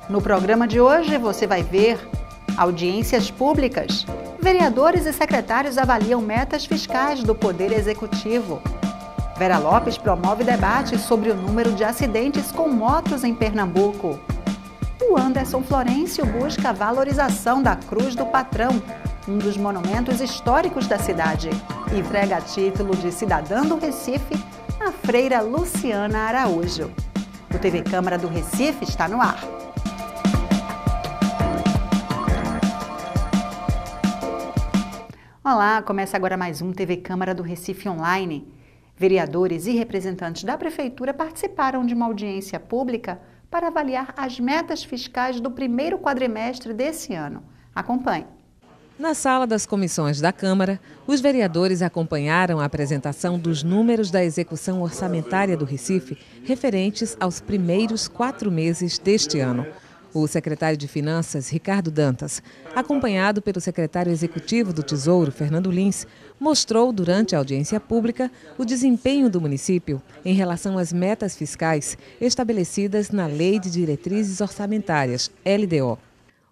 No programa de hoje você vai ver audiências públicas. Vereadores e secretários avaliam metas fiscais do Poder Executivo. Vera Lopes promove debate sobre o número de acidentes com motos em Pernambuco. O Anderson Florencio busca a valorização da Cruz do Patrão, um dos monumentos históricos da cidade, e entrega título de cidadã do Recife à freira Luciana Araújo. O TV Câmara do Recife está no ar. Olá, começa agora mais um TV Câmara do Recife Online. Vereadores e representantes da Prefeitura participaram de uma audiência pública para avaliar as metas fiscais do primeiro quadrimestre desse ano. Acompanhe. Na sala das comissões da Câmara, os vereadores acompanharam a apresentação dos números da execução orçamentária do Recife referentes aos primeiros 4 meses deste ano. O secretário de Finanças, Ricardo Dantas, acompanhado pelo secretário executivo do Tesouro, Fernando Lins, mostrou durante a audiência pública o desempenho do município em relação às metas fiscais estabelecidas na Lei de Diretrizes Orçamentárias, LDO.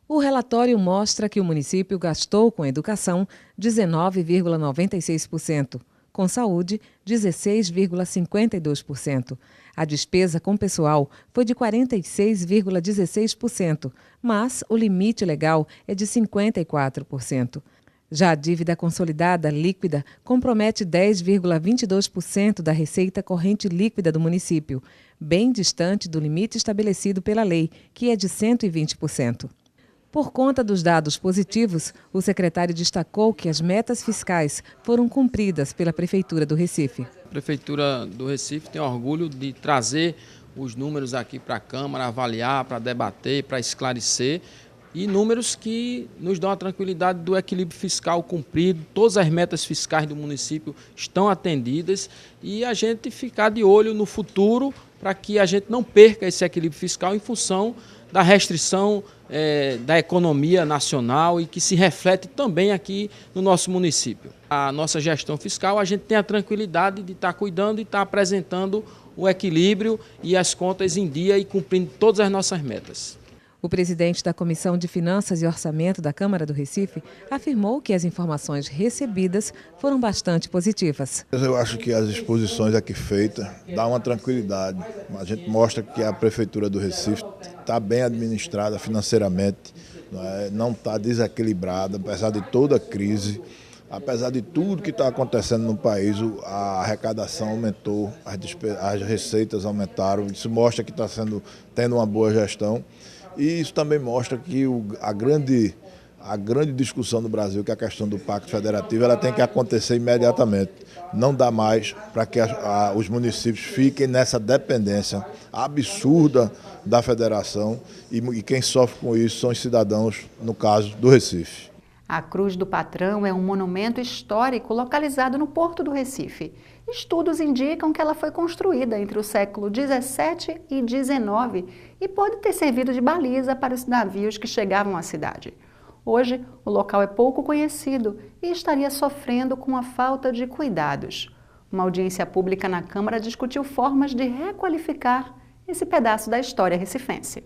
O relatório mostra que o município gastou com educação 19,96%, com saúde 16,52%. A despesa com pessoal foi de 46,16%, mas o limite legal é de 54%. Já a dívida consolidada líquida compromete 10,22% da receita corrente líquida do município, bem distante do limite estabelecido pela lei, que é de 120%. Por conta dos dados positivos, o secretário destacou que as metas fiscais foram cumpridas pela Prefeitura do Recife. A Prefeitura do Recife tem orgulho de trazer os números aqui para a Câmara, avaliar, para debater, para esclarecer, e números que nos dão a tranquilidade do equilíbrio fiscal cumprido, todas as metas fiscais do município estão atendidas e a gente ficar de olho no futuro para que a gente não perca esse equilíbrio fiscal em função da restrição da economia nacional e que se reflete também aqui no nosso município. A nossa gestão fiscal, a gente tem a tranquilidade de estar cuidando e estar apresentando o equilíbrio e as contas em dia e cumprindo todas as nossas metas. O presidente da Comissão de Finanças e Orçamento da Câmara do Recife afirmou que as informações recebidas foram bastante positivas. Eu acho que as exposições aqui feitas dão uma tranquilidade. A gente mostra que a Prefeitura do Recife está bem administrada financeiramente, não está desequilibrada, apesar de toda a crise. Apesar de tudo que está acontecendo no país, a arrecadação aumentou, as receitas aumentaram. Isso mostra que está tendo uma boa gestão. E isso também mostra que a grande discussão no Brasil, que é a questão do Pacto Federativo, ela tem que acontecer imediatamente. Não dá mais para que os municípios fiquem nessa dependência absurda da federação e quem sofre com isso são os cidadãos, no caso do Recife. A Cruz do Patrão é um monumento histórico localizado no Porto do Recife. Estudos indicam que ela foi construída entre o século XVII e XIX e pode ter servido de baliza para os navios que chegavam à cidade. Hoje, o local é pouco conhecido e estaria sofrendo com a falta de cuidados. Uma audiência pública na Câmara discutiu formas de requalificar esse pedaço da história recifense.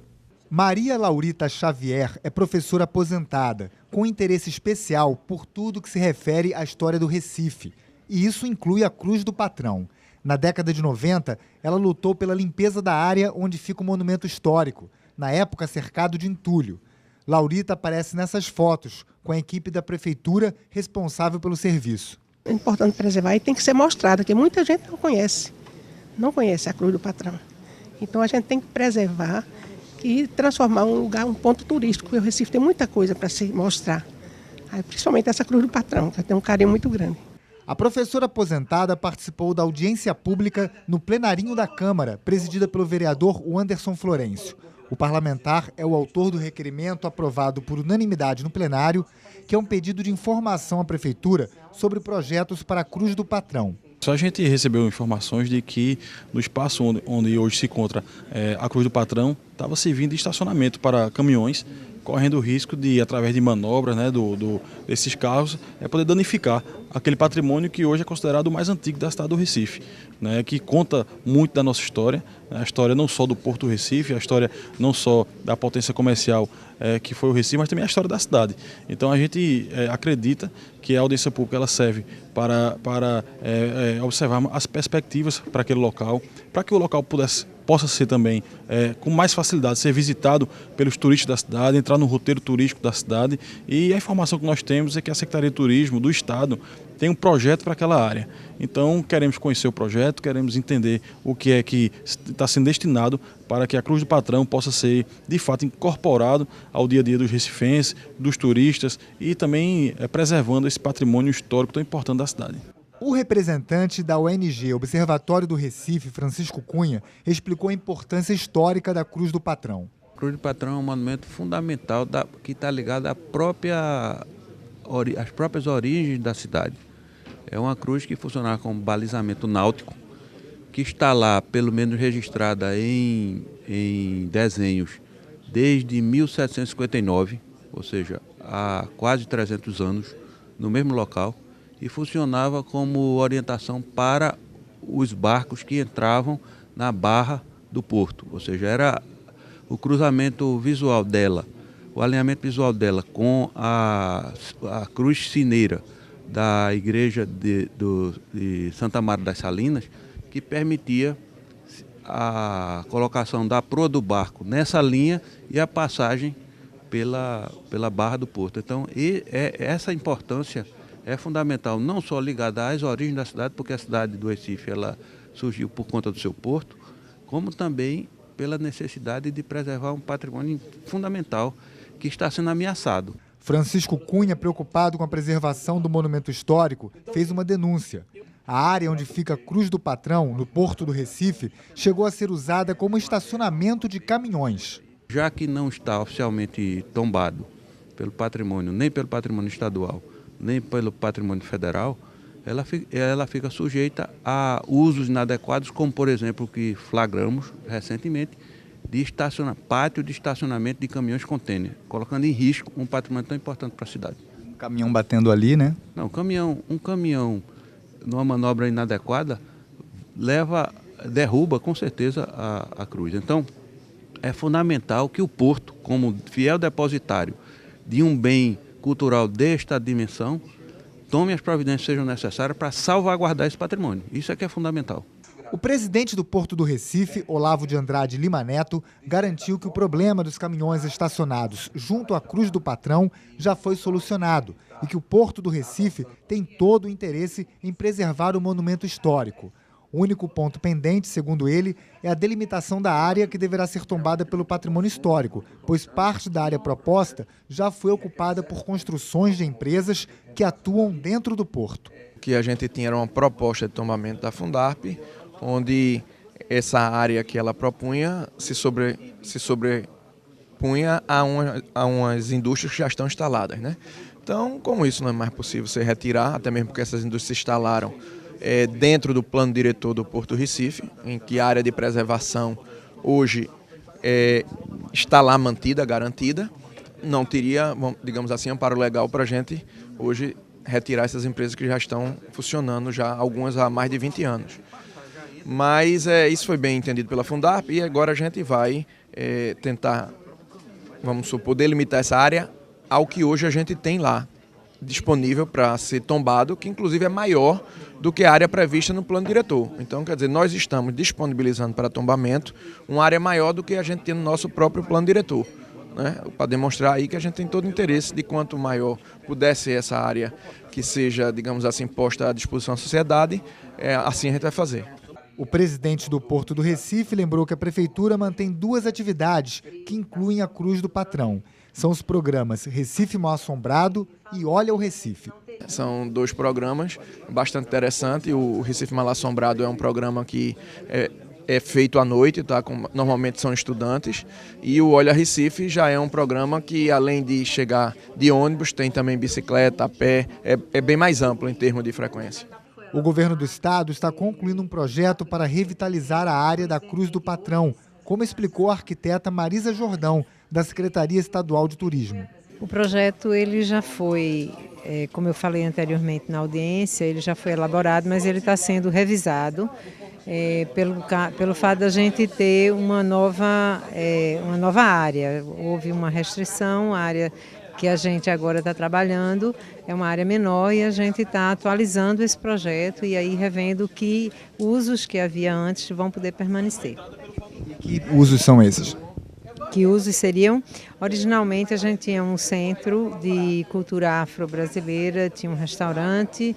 Maria Laurita Xavier é professora aposentada, com interesse especial por tudo que se refere à história do Recife. E isso inclui a Cruz do Patrão. Na década de 90, ela lutou pela limpeza da área onde fica o monumento histórico, na época cercado de entulho. Laurita aparece nessas fotos, com a equipe da Prefeitura responsável pelo serviço. É importante preservar e tem que ser mostrada, porque muita gente não conhece a Cruz do Patrão. Então a gente tem que preservar e transformar um lugar, um ponto turístico, porque o Recife tem muita coisa para se mostrar. Principalmente essa Cruz do Patrão, que tem um carinho muito grande. A professora aposentada participou da audiência pública no plenarinho da Câmara, presidida pelo vereador Anderson Florencio. O parlamentar é o autor do requerimento aprovado por unanimidade no plenário, que é um pedido de informação à Prefeitura sobre projetos para a Cruz do Patrão. A gente recebeu informações de que no espaço onde hoje se encontra a Cruz do Patrão estava servindo de estacionamento para caminhões correndo o risco de, através de manobras, né, desses carros, poder danificar aquele patrimônio que hoje é considerado o mais antigo da cidade do Recife, né, que conta muito da nossa história, né, a história não só do Porto do Recife, a história não só da potência comercial que foi o Recife, mas também a história da cidade. Então a gente acredita que a audiência pública ela serve para observar as perspectivas para aquele local, para que o local possa ser também, com mais facilidade, ser visitado pelos turistas da cidade, entrar no roteiro turístico da cidade. E a informação que nós temos é que a Secretaria de Turismo do Estado tem um projeto para aquela área. Então queremos conhecer o projeto, queremos entender o que é que está sendo destinado para que a Cruz do Patrão possa ser, de fato, incorporado ao dia a dia dos recifenses, dos turistas e também preservando esse patrimônio histórico tão importante da cidade. O representante da ONG Observatório do Recife, Francisco Cunha, explicou a importância histórica da Cruz do Patrão. A Cruz do Patrão é um monumento fundamental que está ligado às próprias origens da cidade. É uma cruz que funcionava como balizamento náutico, que está lá, pelo menos registrada em desenhos, desde 1759, ou seja, há quase 300 anos, no mesmo local, e funcionava como orientação para os barcos que entravam na barra do porto, ou seja, era o cruzamento visual dela, o alinhamento visual dela com a cruz sineira da igreja de Santa Maria das Salinas, que permitia a colocação da proa do barco nessa linha e a passagem pela barra do porto. Então, essa importância é fundamental, não só ligada às origens da cidade, porque a cidade do Recife ela surgiu por conta do seu porto, como também pela necessidade de preservar um patrimônio fundamental que está sendo ameaçado. Francisco Cunha, preocupado com a preservação do monumento histórico, fez uma denúncia. A área onde fica a Cruz do Patrão, no Porto do Recife, chegou a ser usada como estacionamento de caminhões. Já que não está oficialmente tombado pelo patrimônio, nem pelo patrimônio estadual, nem pelo patrimônio federal, ela fica sujeita a usos inadequados, como, por exemplo, o que flagramos recentemente, de pátio de estacionamento de caminhões contêiner, colocando em risco um patrimônio tão importante para a cidade. Um caminhão batendo ali, né? Não, um caminhão numa manobra inadequada derruba com certeza a cruz. Então, é fundamental que o porto, como fiel depositário de um bem cultural desta dimensão, tome as providências que sejam necessárias para salvaguardar esse patrimônio. Isso é que é fundamental. O presidente do Porto do Recife, Olavo de Andrade Lima Neto, garantiu que o problema dos caminhões estacionados junto à Cruz do Patrão já foi solucionado e que o Porto do Recife tem todo o interesse em preservar o monumento histórico. O único ponto pendente, segundo ele, é a delimitação da área que deverá ser tombada pelo patrimônio histórico, pois parte da área proposta já foi ocupada por construções de empresas que atuam dentro do porto. O que a gente tinha era uma proposta de tombamento da Fundarp, onde essa área que ela propunha se sobrepunha a umas indústrias que já estão instaladas, né? Então, como isso não é mais possível se retirar, até mesmo porque essas indústrias se instalaram dentro do plano diretor do Porto Recife, em que a área de preservação hoje está lá mantida, garantida, não teria, digamos assim, amparo legal para a gente hoje retirar essas empresas que já estão funcionando, já algumas há mais de 20 anos. Mas isso foi bem entendido pela Fundarp e agora a gente vai tentar, vamos supor, delimitar essa área ao que hoje a gente tem lá disponível para ser tombado, que inclusive é maior do que a área prevista no plano diretor. Então, quer dizer, nós estamos disponibilizando para tombamento uma área maior do que a gente tem no nosso próprio plano diretor, né? Para demonstrar aí que a gente tem todo o interesse de quanto maior puder ser essa área que seja, digamos assim, posta à disposição da sociedade, assim a gente vai fazer. O presidente do Porto do Recife lembrou que a Prefeitura mantém duas atividades que incluem a Cruz do Patrão. São os programas Recife Mal Assombrado e Olha o Recife. São dois programas bastante interessantes. O Recife Mal Assombrado é um programa que é feito à noite, tá? Normalmente são estudantes. E o Olha Recife já é um programa que, além de chegar de ônibus, tem também bicicleta, a pé. É bem mais amplo em termos de frequência. O governo do estado está concluindo um projeto para revitalizar a área da Cruz do Patrão, como explicou a arquiteta Marisa Jordão, da Secretaria Estadual de Turismo. O projeto ele já foi, como eu falei anteriormente na audiência, ele já foi elaborado, mas ele está sendo revisado pelo fato da gente ter uma nova área. Houve uma restrição, a área que a gente agora está trabalhando é uma área menor e a gente está atualizando esse projeto e aí revendo que usos que havia antes vão poder permanecer. Que usos são esses? Que usos seriam? Originalmente a gente tinha um centro de cultura afro-brasileira, tinha um restaurante,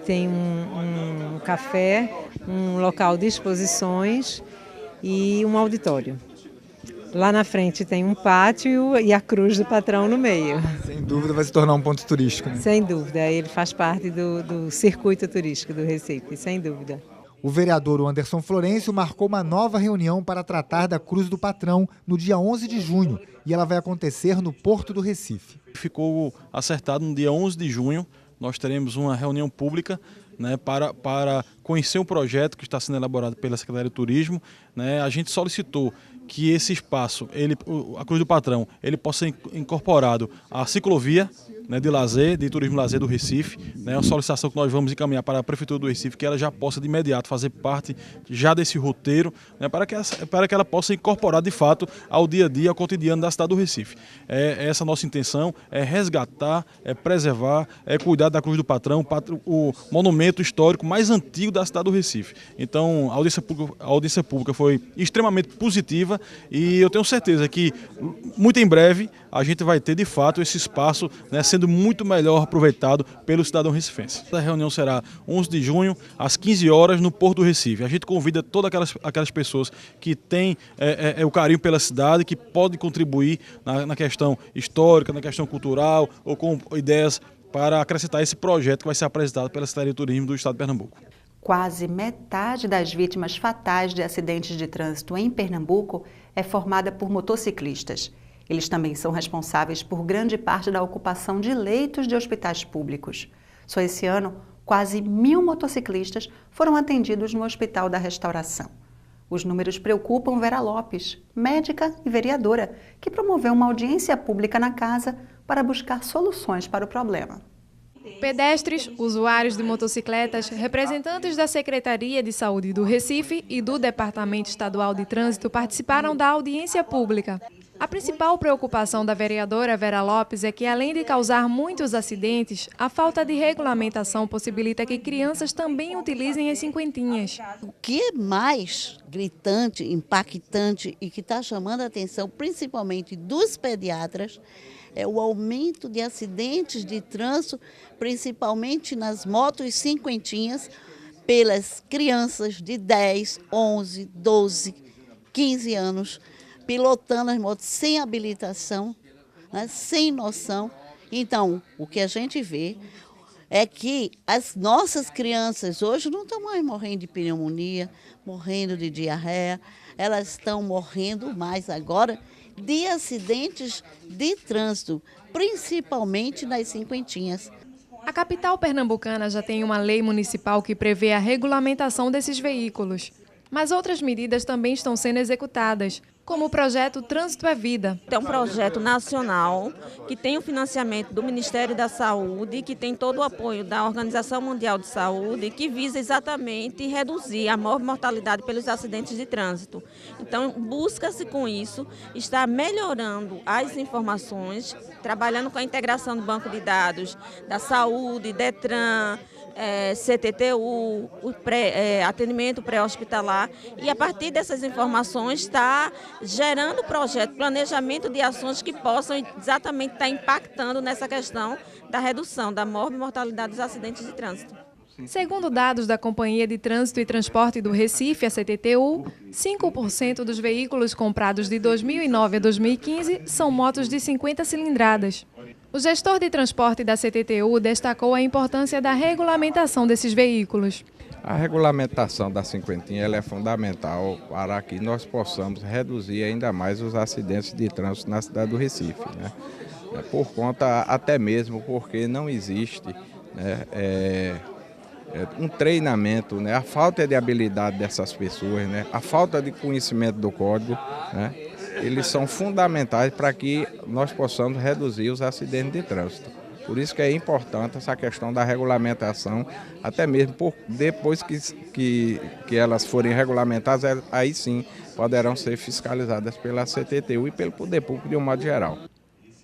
tem um café, um local de exposições e um auditório. Lá na frente tem um pátio e a cruz do patrão no meio. Sem dúvida vai se tornar um ponto turístico, né? Sem dúvida, ele faz parte do circuito turístico do Recife, sem dúvida. O vereador Anderson Florencio marcou uma nova reunião para tratar da Cruz do Patrão no dia 11 de junho e ela vai acontecer no Porto do Recife. Ficou acertado no dia 11 de junho, nós teremos uma reunião pública, né, para conhecer um projeto que está sendo elaborado pela Secretaria de Turismo, né. A gente solicitou que esse espaço, a Cruz do Patrão, ele possa ser incorporado à ciclovia, né, de lazer, de turismo lazer do Recife, né, uma solicitação que nós vamos encaminhar para a Prefeitura do Recife, que ela já possa de imediato fazer parte já desse roteiro, né, para que ela possa incorporar de fato ao dia a dia, ao cotidiano da cidade do Recife. Essa nossa intenção é resgatar, é preservar, é cuidar da Cruz do Patrão, o monumento histórico mais antigo da cidade do Recife. Então, a audiência pública foi extremamente positiva e eu tenho certeza que muito em breve a gente vai ter de fato esse espaço, né, sendo muito melhor aproveitado pelo cidadão recifense. A reunião será 11 de junho, às 15 horas, no Porto do Recife. A gente convida todas aquelas pessoas que têm o carinho pela cidade, que podem contribuir na questão histórica, na questão cultural ou com ideias para acrescentar esse projeto que vai ser apresentado pela Secretaria de Turismo do Estado de Pernambuco. Quase metade das vítimas fatais de acidentes de trânsito em Pernambuco é formada por motociclistas. Eles também são responsáveis por grande parte da ocupação de leitos de hospitais públicos. Só esse ano, quase 1.000 motociclistas foram atendidos no Hospital da Restauração. Os números preocupam Vera Lopes, médica e vereadora, que promoveu uma audiência pública na casa para buscar soluções para o problema. Pedestres, usuários de motocicletas, representantes da Secretaria de Saúde do Recife e do Departamento Estadual de Trânsito participaram da audiência pública. A principal preocupação da vereadora Vera Lopes é que, além de causar muitos acidentes, a falta de regulamentação possibilita que crianças também utilizem as cinquentinhas. O que é mais gritante, impactante e que está chamando a atenção, principalmente dos pediatras, é o aumento de acidentes de trânsito, principalmente nas motos cinquentinhas, pelas crianças de 10, 11, 12, 15 anos, pilotando as motos sem habilitação, né, sem noção. Então, o que a gente vê é que as nossas crianças hoje não estão mais morrendo de pneumonia, morrendo de diarreia, elas estão morrendo mais agora de acidentes de trânsito, principalmente nas cinquentinhas. A capital pernambucana já tem uma lei municipal que prevê a regulamentação desses veículos. Mas outras medidas também estão sendo executadas, como o projeto Trânsito é Vida. É um projeto nacional que tem o financiamento do Ministério da Saúde, que tem todo o apoio da Organização Mundial de Saúde, que visa exatamente reduzir a mortalidade pelos acidentes de trânsito. Então, busca-se com isso estar melhorando as informações, trabalhando com a integração do banco de dados da saúde, Detran, CTTU, atendimento pré-hospitalar, e a partir dessas informações está gerando projeto, planejamento de ações que possam exatamente estar impactando nessa questão da redução da mortalidade dos acidentes de trânsito. Segundo dados da Companhia de Trânsito e Transporte do Recife, a CTTU, 5% dos veículos comprados de 2009 a 2015 são motos de 50 cilindradas. O gestor de transporte da CTTU destacou a importância da regulamentação desses veículos. A regulamentação da cinquentinha ela é fundamental para que nós possamos reduzir ainda mais os acidentes de trânsito na cidade do Recife, né? Por conta, até mesmo porque não existe, né, um treinamento, né, a falta de habilidade dessas pessoas, né, a falta de conhecimento do código, né, eles são fundamentais para que nós possamos reduzir os acidentes de trânsito. Por isso que é importante essa questão da regulamentação, até mesmo depois que elas forem regulamentadas, aí sim poderão ser fiscalizadas pela CTTU e pelo Poder Público de um modo geral.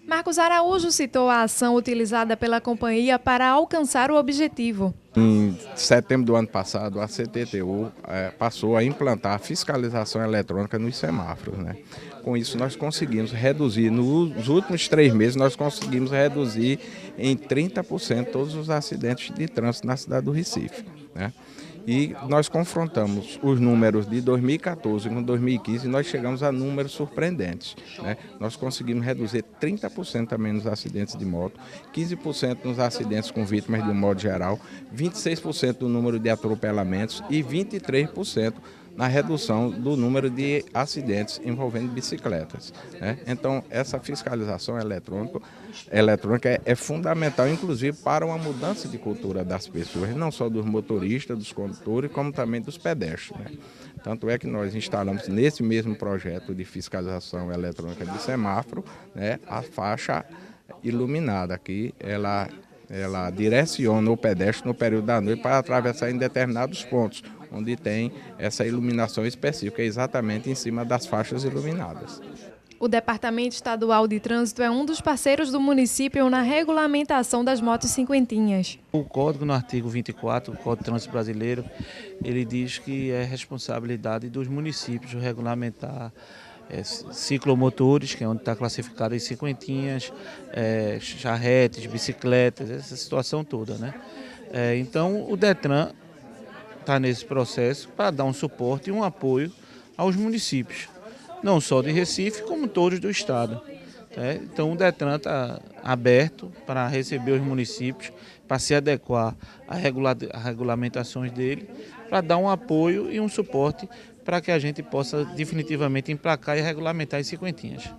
Marcos Araújo citou a ação utilizada pela companhia para alcançar o objetivo. Em setembro do ano passado, a CTTU passou a implantar a fiscalização eletrônica nos semáforos, né? Com isso, nós conseguimos reduzir, nos últimos 3 meses, nós conseguimos reduzir em 30% todos os acidentes de trânsito na cidade do Recife, né? E nós confrontamos os números de 2014 com 2015 e nós chegamos a números surpreendentes, né? Nós conseguimos reduzir 30% também nos acidentes de moto, 15% nos acidentes com vítimas de um modo geral, 26% do número de atropelamentos e 23% na redução do número de acidentes envolvendo bicicletas, né? Então, essa fiscalização eletrônica é fundamental, inclusive, para uma mudança de cultura das pessoas, não só dos motoristas, dos condutores, como também dos pedestres, né? Tanto é que nós instalamos nesse mesmo projeto de fiscalização eletrônica de semáforo, né, a faixa iluminada, que ela direciona o pedestre no período da noite para atravessar em determinados pontos, onde tem essa iluminação específica, exatamente em cima das faixas iluminadas. O Departamento Estadual de Trânsito é um dos parceiros do município na regulamentação das motos cinquentinhas. O código, no artigo 24, o Código de Trânsito Brasileiro, ele diz que é responsabilidade dos municípios regulamentar ciclomotores, que é onde está classificado as cinquentinhas, charretes, bicicletas, essa situação toda, né? Então, o Detran está nesse processo para dar um suporte e um apoio aos municípios, não só de Recife, como todos do estado. Então o Detran está aberto para receber os municípios, para se adequar às regulamentações dele, para dar um apoio e um suporte para que a gente possa definitivamente emplacar e regulamentar as cinquentinhas.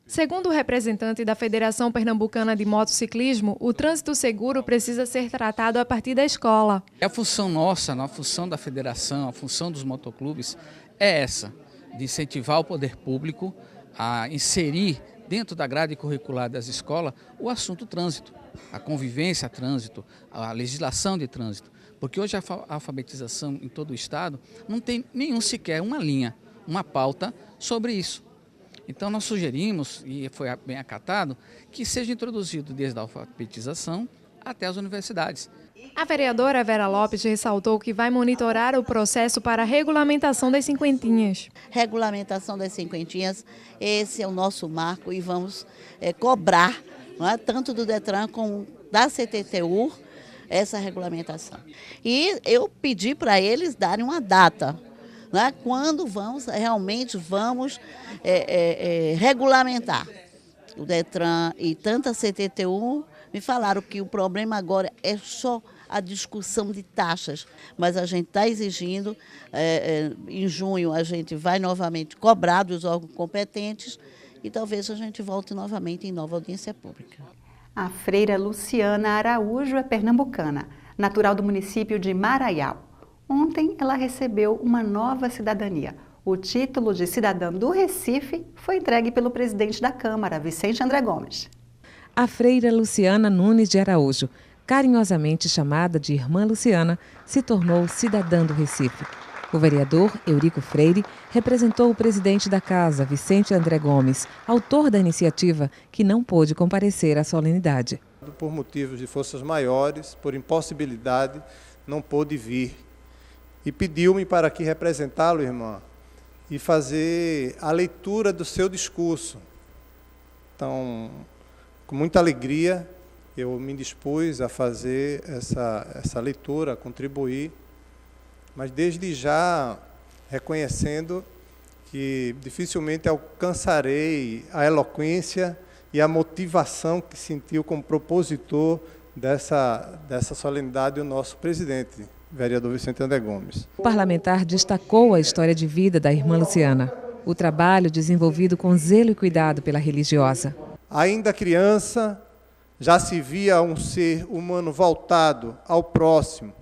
Segundo o representante da Federação Pernambucana de Motociclismo, o trânsito seguro precisa ser tratado a partir da escola. A função nossa, a função da federação, a função dos motoclubes é essa, de incentivar o poder público a inserir dentro da grade curricular das escolas o assunto trânsito, a convivência a trânsito, a legislação de trânsito. Porque hoje a alfabetização em todo o estado não tem nenhum sequer uma linha, uma pauta sobre isso. Então nós sugerimos, e foi bem acatado, que seja introduzido desde a alfabetização até as universidades. A vereadora Vera Lopes ressaltou que vai monitorar o processo para a regulamentação das cinquentinhas. Regulamentação das cinquentinhas, esse é o nosso marco e vamos cobrar, não é, tanto do Detran como da CTTU, essa regulamentação. E eu pedi para eles darem uma data, né, quando realmente vamos regulamentar. O Detran e tanto a CTTU me falaram que o problema agora é só a discussão de taxas, mas a gente está exigindo, em junho a gente vai novamente cobrar dos órgãos competentes e talvez a gente volte novamente em nova audiência pública. A freira Luciana Araújo é pernambucana, natural do município de Maraial. Ontem ela recebeu uma nova cidadania. O título de cidadã do Recife foi entregue pelo presidente da Câmara, Vicente André Gomes. A freira Luciana Nunes de Araújo, carinhosamente chamada de Irmã Luciana, se tornou cidadã do Recife. O vereador Eurico Freire representou o presidente da casa, Vicente André Gomes, autor da iniciativa, que não pôde comparecer à solenidade. Por motivos de forças maiores, por impossibilidade, não pôde vir. E pediu-me para aqui representá-lo, irmã, e fazer a leitura do seu discurso. Então, com muita alegria, eu me dispus a fazer essa leitura, a contribuir, mas desde já reconhecendo que dificilmente alcançarei a eloquência e a motivação que sentiu como propositor dessa solenidade o nosso presidente, vereador Vicente André Gomes. O parlamentar destacou a história de vida da irmã Luciana, o trabalho desenvolvido com zelo e cuidado pela religiosa. Ainda criança, já se via um ser humano voltado ao próximo,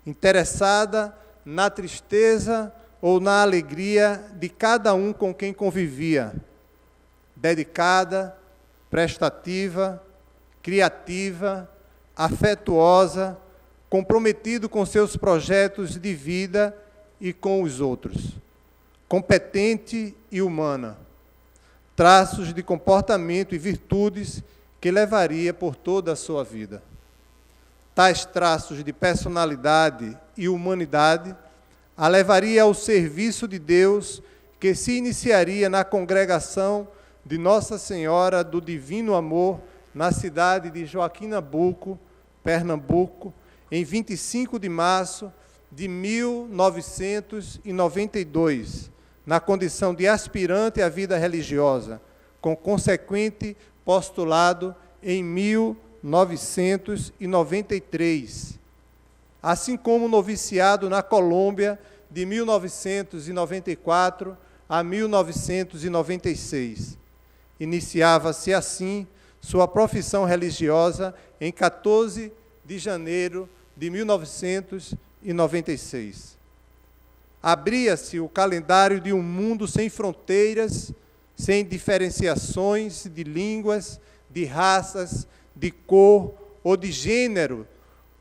interessada na tristeza ou na alegria de cada um com quem convivia. dedicada, prestativa, criativa, afetuosa, comprometido com seus projetos de vida e com os outros, competente e humana, traços de comportamento e virtudes que levaria por toda a sua vida. Tais traços de personalidade e humanidade a levaria ao serviço de Deus, que se iniciaria na congregação de Nossa Senhora do Divino Amor, na cidade de Joaquim Nabuco, Pernambuco, em 25 de março de 1992, na condição de aspirante à vida religiosa, com consequente postulado em 1993, assim como noviciado na Colômbia de 1994 a 1996. Iniciava-se assim sua profissão religiosa em 14 de janeiro de 1996. Abria-se o calendário de um mundo sem fronteiras, sem diferenciações de línguas, de raças, de cor ou de gênero,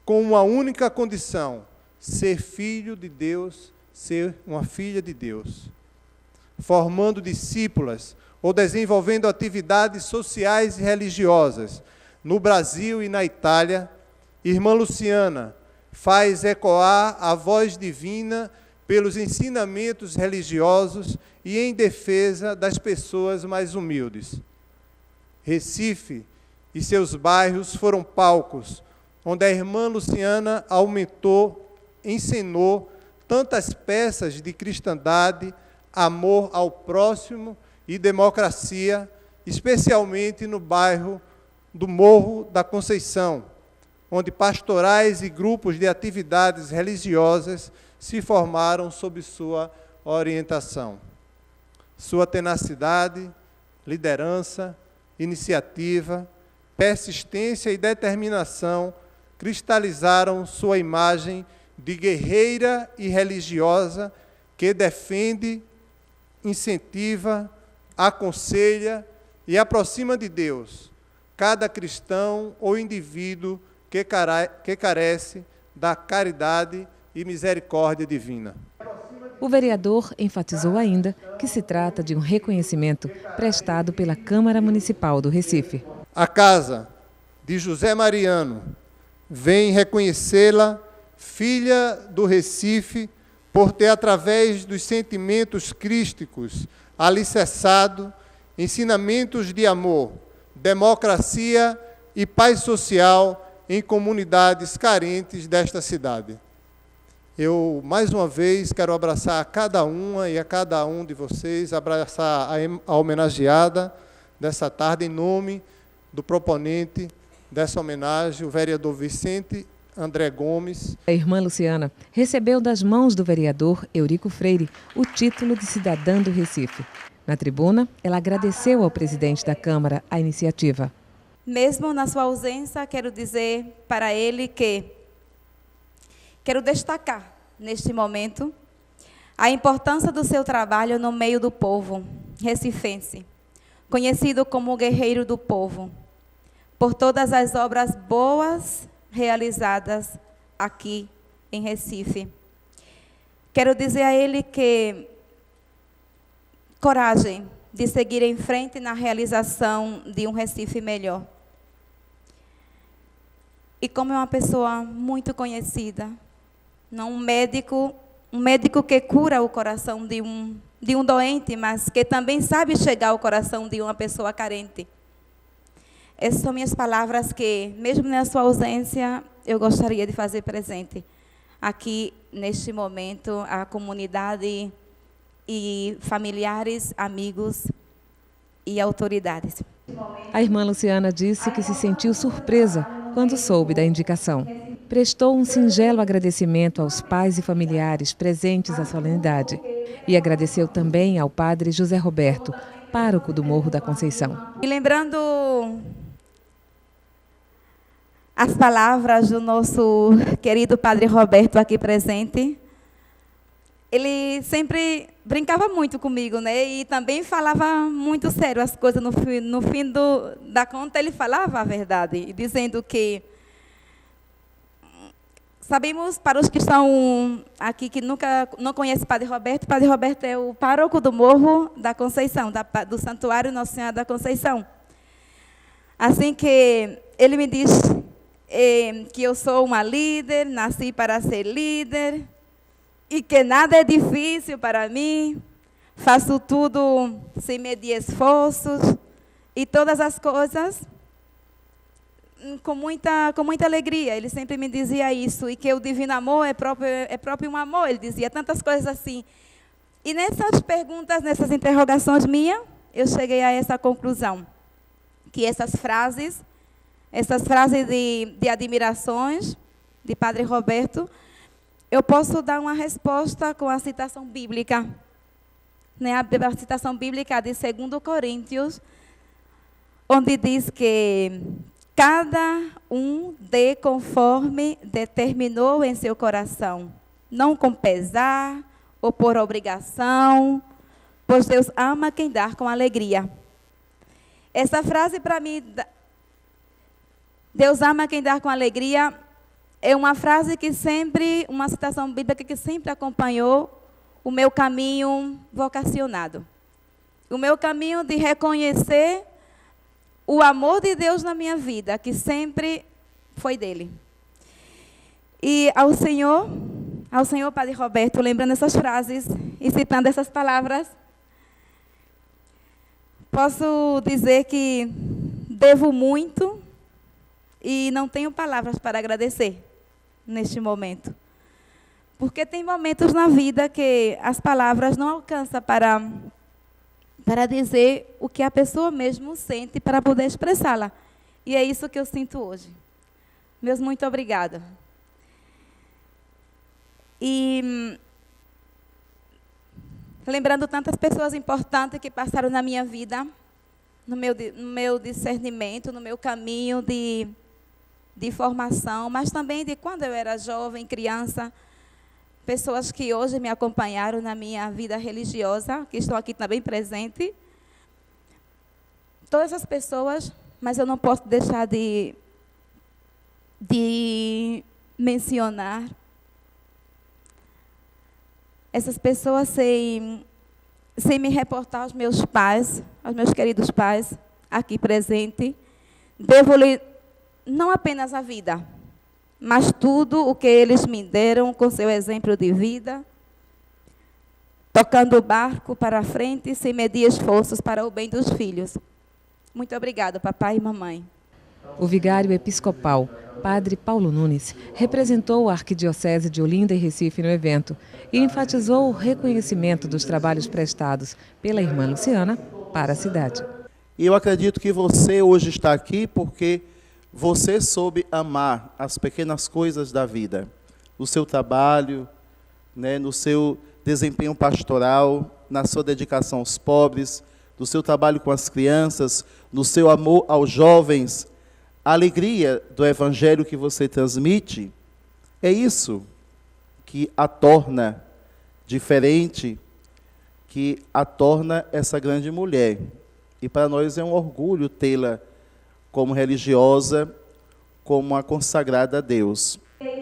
com uma única condição: ser filho de Deus, ser uma filha de Deus. Formando discípulas ou desenvolvendo atividades sociais e religiosas no Brasil e na Itália, Irmã Luciana faz ecoar a voz divina pelos ensinamentos religiosos e em defesa das pessoas mais humildes. Recife e seus bairros foram palcos onde a Irmã Luciana encenou tantas peças de cristandade, amor ao próximo e democracia, especialmente no bairro do Morro da Conceição, onde pastorais e grupos de atividades religiosas se formaram sob sua orientação. Sua tenacidade, liderança, iniciativa, persistência e determinação cristalizaram sua imagem de guerreira e religiosa que defende, incentiva, aconselha e aproxima de Deus cada cristão ou indivíduo que carece da caridade e misericórdia divina. O vereador enfatizou ainda que se trata de um reconhecimento prestado pela Câmara Municipal do Recife. A Casa de José Mariano vem reconhecê-la filha do Recife por ter, através dos sentimentos crísticos, alicerçado ensinamentos de amor, democracia e paz social em comunidades carentes desta cidade. Eu, mais uma vez, quero abraçar a cada uma e a cada um de vocês, abraçar a homenageada dessa tarde, em nome do proponente dessa homenagem, o vereador Vicente André Gomes. A Irmã Luciana recebeu das mãos do vereador Eurico Freire o título de cidadã do Recife. Na tribuna, ela agradeceu ao presidente da Câmara a iniciativa. Mesmo na sua ausência, quero dizer para ele que quero destacar, neste momento, a importância do seu trabalho no meio do povo recifense, conhecido como o guerreiro do povo, por todas as obras boas realizadas aqui em Recife. Quero dizer a ele que coragem de seguir em frente na realização de um Recife melhor. E como é uma pessoa muito conhecida, não um médico que cura o coração de um doente, mas que também sabe chegar ao coração de uma pessoa carente. Essas são minhas palavras que, mesmo na sua ausência, eu gostaria de fazer presente aqui, neste momento, a comunidade e familiares, amigos e autoridades. A Irmã Luciana disse que se sentiu surpresa quando soube da indicação. Prestou um singelo agradecimento aos pais e familiares presentes à solenidade e agradeceu também ao padre José Roberto, pároco do Morro da Conceição. E lembrando as palavras do nosso querido padre Roberto aqui presente, ele sempre brincava muito comigo, né? E também falava muito sério as coisas. No fim da conta, ele falava a verdade, dizendo que sabemos, para os que estão aqui que nunca não conhecem Padre Roberto é o pároco do Morro da Conceição, do Santuário Nossa Senhora da Conceição. Assim que ele me diz que eu sou uma líder, nasci para ser líder, e que nada é difícil para mim, faço tudo sem medir esforços, e todas as coisas com muita alegria. Ele sempre me dizia isso, e que o divino amor é próprio um amor, ele dizia tantas coisas assim. E nessas perguntas, nessas interrogações minhas, eu cheguei a essa conclusão, que essas frases de admirações de Padre Roberto, eu posso dar uma resposta com a citação bíblica, né? A citação bíblica de 2 Coríntios, onde diz que cada um dê conforme determinou em seu coração, não com pesar ou por obrigação, pois Deus ama quem dá com alegria. Essa frase, para mim, Deus ama quem dá com alegria, é uma frase que sempre, uma citação bíblica que sempre acompanhou o meu caminho vocacionado. O meu caminho de reconhecer o amor de Deus na minha vida, que sempre foi dele. E ao Senhor Padre Roberto, lembrando essas frases e citando essas palavras, posso dizer que devo muito e não tenho palavras para agradecer neste momento. Porque tem momentos na vida que as palavras não alcançam para dizer o que a pessoa mesmo sente, para poder expressá-la. E é isso que eu sinto hoje. Meus muito obrigada. E lembrando tantas pessoas importantes que passaram na minha vida, no meu discernimento, no meu caminho de formação, mas também de quando eu era jovem, criança, pessoas que hoje me acompanharam na minha vida religiosa, que estão aqui também presentes. Todas essas pessoas, mas eu não posso deixar de mencionar essas pessoas sem me reportar aos meus pais, aos meus queridos pais, aqui presentes. Devo-lhe não apenas a vida, mas tudo o que eles me deram com seu exemplo de vida, tocando o barco para a frente, sem medir esforços para o bem dos filhos. Muito obrigada, papai e mamãe. O vigário episcopal, Padre Paulo Nunes, representou a Arquidiocese de Olinda e Recife no evento e enfatizou o reconhecimento dos trabalhos prestados pela irmã Luciana para a cidade. E eu acredito que você hoje está aqui porque você soube amar as pequenas coisas da vida, no seu trabalho, né, no seu desempenho pastoral, na sua dedicação aos pobres, no seu trabalho com as crianças, no seu amor aos jovens, a alegria do evangelho que você transmite, é isso que a torna diferente, que a torna essa grande mulher. E para nós é um orgulho tê-la como religiosa, como a consagrada a Deus.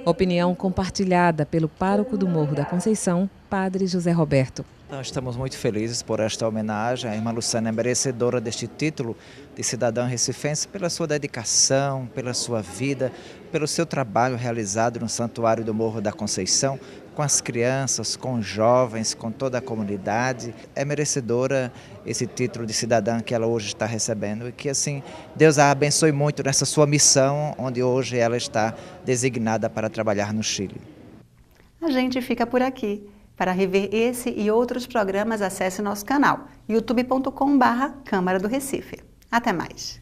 Opinião compartilhada pelo pároco do Morro da Conceição, Padre José Roberto. Nós estamos muito felizes por esta homenagem. A irmã Luciana é merecedora deste título de cidadã recifense pela sua dedicação, pela sua vida, pelo seu trabalho realizado no Santuário do Morro da Conceição, com as crianças, com os jovens, com toda a comunidade. É merecedora esse título de cidadã que ela hoje está recebendo e que, assim, Deus a abençoe muito nessa sua missão, onde hoje ela está designada para trabalhar no Chile. A gente fica por aqui. Para rever esse e outros programas, acesse nosso canal youtube.com/Câmara do Recife. Até mais!